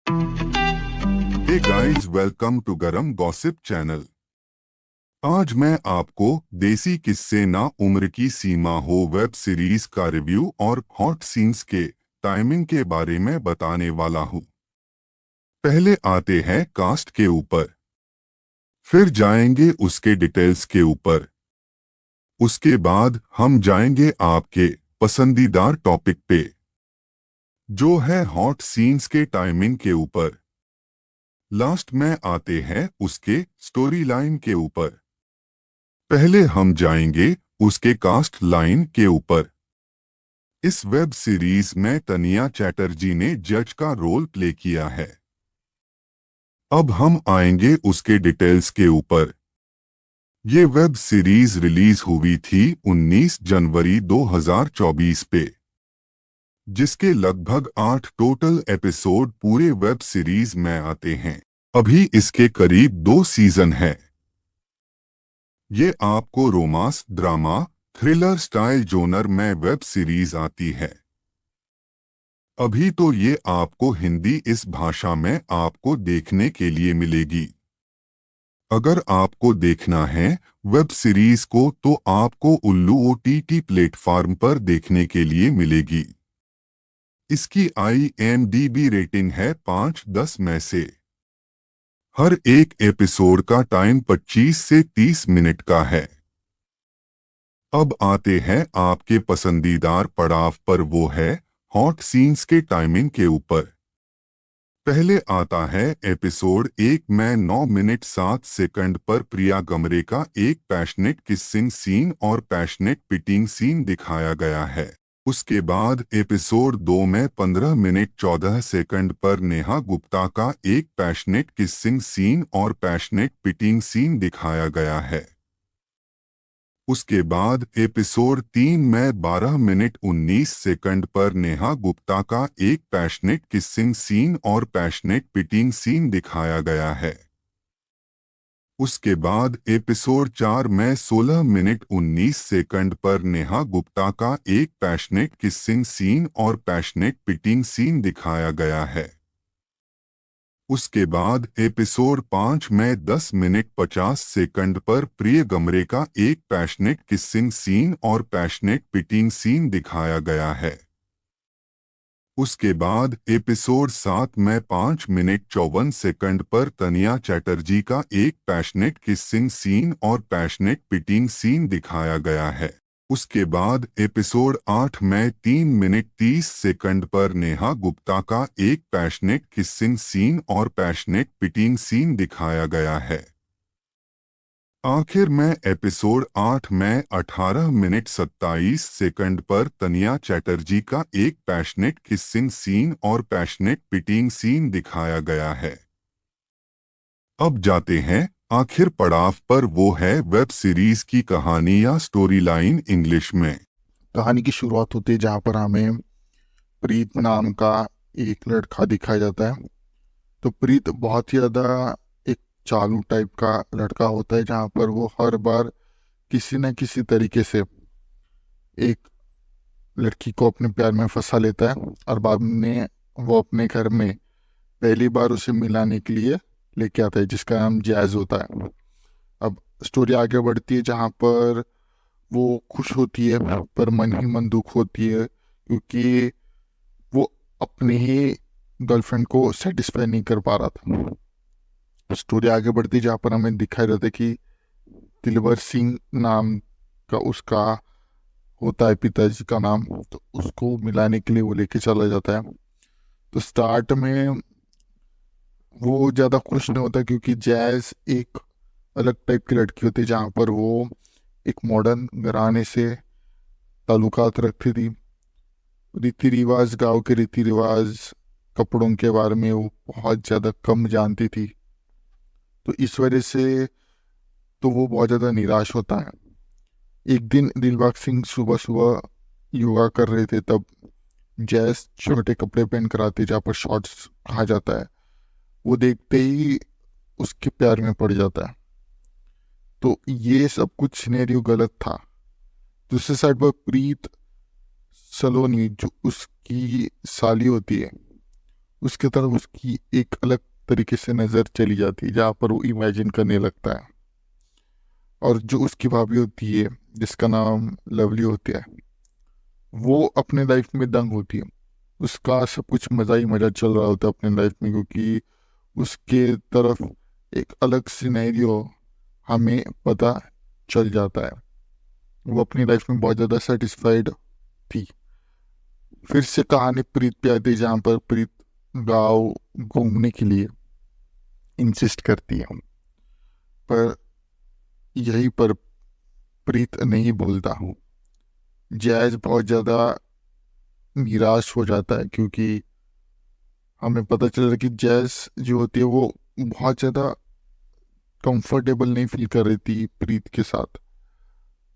Hey guys, welcome to गरम gossip channel. आज मैं आपको देसी किस्से ना उम्र की सीमा हो वेब सीरीज का रिव्यू और हॉट सीन्स के टाइमिंग के बारे में बताने वाला हूँ। पहले आते हैं कास्ट के ऊपर, फिर जाएंगे उसके डिटेल्स के ऊपर, उसके बाद हम जाएंगे आपके पसंदीदा टॉपिक पे, जो है हॉट सीन्स के टाइमिंग के ऊपर। लास्ट में आते हैं उसके स्टोरी लाइन के ऊपर। पहले हम जाएंगे उसके कास्ट लाइन के ऊपर। इस वेब सीरीज में तनिया चैटर्जी ने जज का रोल प्ले किया है। अब हम आएंगे उसके डिटेल्स के ऊपर। ये वेब सीरीज रिलीज हुई थी 19 जनवरी 2024 पे, जिसके लगभग 8 टोटल एपिसोड पूरे वेब सीरीज में आते हैं। अभी इसके करीब 2 सीजन हैं। ये आपको romance, drama, thriller style genre में वेब सीरीज आती है। अभी तो ये आपको हिंदी इस भाषा में आपको देखने के लिए मिलेगी। अगर आपको देखना है वेब सीरीज को तो आपको उल्लू OTT प्लेटफॉर्म पर देखने के लिए मिलेगी। इसकी IMDb रेटिंग है 5/10 में से। हर एक एपिसोड का टाइम 25 से 30 मिनट का है। अब आते हैं आपके पसंदीदार पड़ाव पर, वो है हॉट सीन्स के टाइमिंग के ऊपर। पहले आता है एपिसोड 1 में 9 मिनट 7 सेकंड पर प्रिया गमरे का एक पैशनेट किसिंग सीन और पैशनेट पिटिंग सीन दिखाया गया है। उसके बाद एपिसोड 2 में 15 मिनट 14 सेकंड पर नेहा गुप्ता का एक पैशनेट किसिंग सीन और पैशनेट पिटिंग सीन दिखाया गया है। उसके बाद एपिसोड 3 में 12 मिनट 19 सेकंड पर नेहा गुप्ता का एक पैशनेट किसिंग सीन और पैशनेट पिटिंग सीन दिखाया गया है। उसके बाद एपिसोड 4 में 16 मिनट 19 सेकंड पर नेहा गुप्ता का एक पैशनेट किसिंग सीन और पैशनेट पिटिंग सीन दिखाया गया है। उसके बाद एपिसोड 5 में 10 मिनट 50 सेकंड पर प्रिय गमरे का एक पैशनेट किसिंग सीन और पैशनेट पिटिंग सीन दिखाया गया है। उसके बाद एपिसोड 7 में 5 मिनट 54 सेकंड पर तनिया चैटर्जी का एक पैशनेट किसिंग सीन और पैशनेट पिटिंग सीन दिखाया गया है। उसके बाद एपिसोड 8 में 3 मिनट 30 सेकंड पर नेहा गुप्ता का एक पैशनेट किसिंग सीन और पैशनेट पिटिंग सीन दिखाया गया है। आखिर में एपिसोड 8 में 18 मिनट 27 सेकंड पर तनिया चैटर्जी का एक पैशनेट किसिंग सीन और पैशनेट पिटिंग सीन दिखाया गया है। अब जाते हैं आखिर पड़ाव पर, वो है वेब सीरीज की कहानी या स्टोरी लाइन इंग्लिश में। कहानी की शुरुआत होती है जहाँ पर हमें प्रीत नाम का एक लड़का दिखाया जाता है। तो प्रीत बहुत ही ज़्यादा एक चालू टाइप का लड़का होता है, जहाँ पर वो हर बार किसी न किसी तरीके से एक लड़की को अपने प्यार में फंसा लेता है और बाद में वो अपने घर में पहली बार उसे मिलाने के लिए लेके आता है, जिसका नाम जैज होता है। अब स्टोरी आगे बढ़ती है जहाँ पर वो खुश होती है पर मन ही मन दुख होती है, क्योंकि वो अपने ही गर्लफ्रेंड को सेटिस्फाई नहीं कर पा रहा था। स्टोरी आगे बढ़ती जहाँ पर हमें दिखाई देता है कि दिलवर सिंह नाम का उसका होता है पिताजी का नाम, तो उसको मिलाने के लिए वो लेके चला जाता है। तो स्टार्ट में वो ज़्यादा खुश नहीं होता, क्योंकि जैज एक अलग टाइप की लड़की होती है, जहाँ पर वो एक मॉडर्न घराने से ताल्लुकात रखती थी। रीति रिवाज, गांव के रीति रिवाज, कपड़ों के बारे में वो बहुत ज़्यादा कम जानती थी। तो इस वजह से तो वो बहुत ज़्यादा निराश होता है। एक दिन दिलबाग सिंह सुबह सुबह योगा कर रहे थे, तब जैस छोटे कपड़े पहन कर आते, जहाँ पर शॉर्ट्स कहा जाता है। वो देखते ही उसके प्यार में पड़ जाता है। तो ये सब कुछ सिनेरियो गलत था। दूसरे साइड पर प्रीत सलोनी, जो उसकी साली होती है, उसके तरफ उसकी एक अलग तरीके से नज़र चली जाती है, जहाँ पर वो इमेजिन करने लगता है। और जो उसकी भाभी होती है जिसका नाम लवली होता है, वो अपने लाइफ में दंग होती है। उसका सब कुछ मज़ा ही मज़ा चल रहा होता है अपने लाइफ में, क्योंकि उसके तरफ एक अलग सिनेरियो हमें पता चल जाता है। वो अपनी लाइफ में बहुत ज़्यादा सेटिस्फाइड थी। फिर से कहानी प्रीत पे आती है, जहाँ पर प्रीत गाँव घूमने के लिए इंसिस्ट करती है, पर यहीं पर प्रीत नहीं बोलता हूँ। जैज बहुत ज़्यादा निराश हो जाता है, क्योंकि हमें पता चल रहा है कि जैज जो होती है वो बहुत ज़्यादा कंफर्टेबल नहीं फील कर रही थी प्रीत के साथ।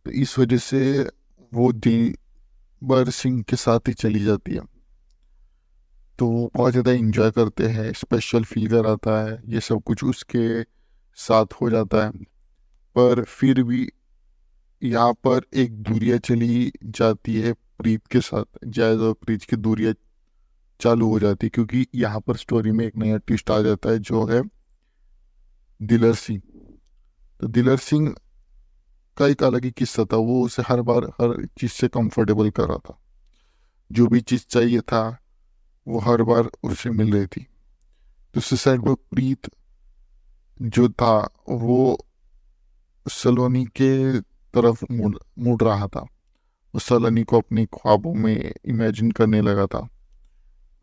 तो इस वजह से वो दिलबर सिंह के साथ ही चली जाती है। तो वो बहुत ज़्यादा इंजॉय करते हैं, स्पेशल फील कराता है, ये सब कुछ उसके साथ हो जाता है। पर फिर भी यहाँ पर एक दूरियां चली जाती है प्रीत के साथ। जैज और प्रीत की दूरियां चालू हो जाती है, क्योंकि यहाँ पर स्टोरी में एक नया ट्विस्ट आ जाता है, जो है दिलर सिंह। तो दिलर सिंह का एक अलग ही किस्सा था। वो उसे हर बार हर चीज़ से कंफर्टेबल कर रहा था। जो भी चीज़ चाहिए था वो हर बार उससे मिल रही थी। दूसरी साइड पर प्रीत जो था वो सलोनी के तरफ मुड़ रहा था। वो सलोनी को अपने ख्वाबों में इमेजिन करने लगा था।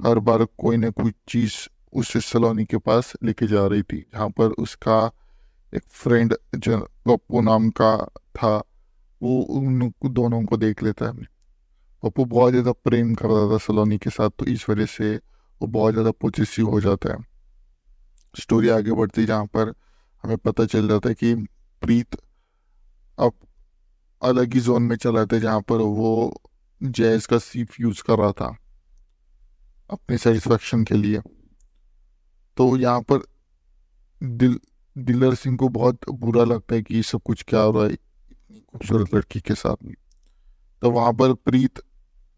हर बार कोई ना कोई चीज़ उसे सलोनी के पास लेके जा रही थी, जहाँ पर उसका एक फ्रेंड जो पप्पू नाम का था, वो उन दोनों को देख लेता है। पप्पू बहुत ज़्यादा प्रेम कर रहा था सलोनी के साथ, तो इस वजह से वो बहुत ज़्यादा पोजेसिव हो जाता है। स्टोरी आगे बढ़ती है, जहाँ पर हमें पता चल जाता है कि प्रीत अब अलग ही जोन में चला था, जहाँ पर वो जैज का सिर्फ यूज कर रहा था अपने सेटिस्फेक्शन के लिए। तो यहाँ पर दिलर सिंह को बहुत बुरा लगता है कि ये सब कुछ क्या हो रहा है इतनी खूबसूरत लड़की के साथ। तो वहाँ पर प्रीत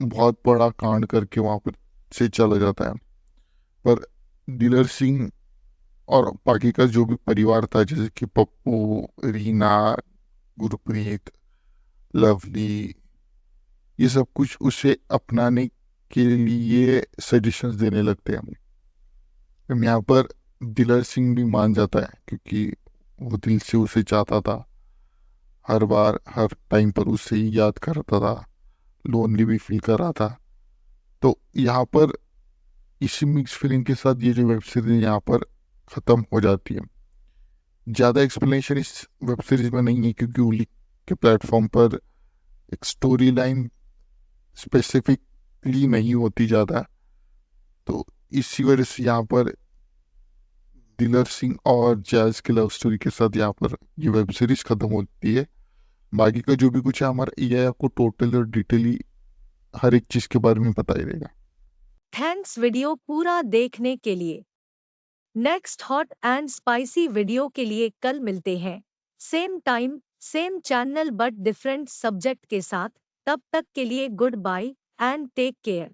बहुत बड़ा कांड करके वहाँ पर से चला जाता है। पर दिलर सिंह और बाकी का जो भी परिवार था, जैसे कि पप्पू, रीना, गुरप्रीत, लवली, ये सब कुछ उसे अपनाने के लिए सजेशंस देने लगते हैं। हम यहाँ पर दिलर सिंह भी मान जाता है, क्योंकि वो दिल से उसे चाहता था। हर बार हर टाइम पर उसे ही याद करता था, लोनली भी फील कर रहा था। तो यहाँ पर इसी मिक्स फीलिंग के साथ ये जो वेब सीरीज यहाँ पर ख़त्म हो जाती है। ज़्यादा एक्सप्लेनेशन इस वेब सीरीज में नहीं है, क्योंकि उली के प्लेटफॉर्म पर एक स्टोरी लाइन स्पेसिफिकली नहीं होती ज़्यादा। तो इसी वजह से यहाँ पर दिलर सिंह और जैज की लव स्टोरी के साथ यहाँ पर ये वेब सीरीज ख़त्म होती है। बाकी का जो भी कुछ है हमारा, ये आपको टोटल और डिटेली हर एक चीज़ के बारे में बता ही देगा। थैंक्स वीडियो पूरा देखने के लिए। Next hot and spicy video के लिए कल मिलते हैं, same time same channel but different subject के साथ। तब तक के लिए good bye and take care.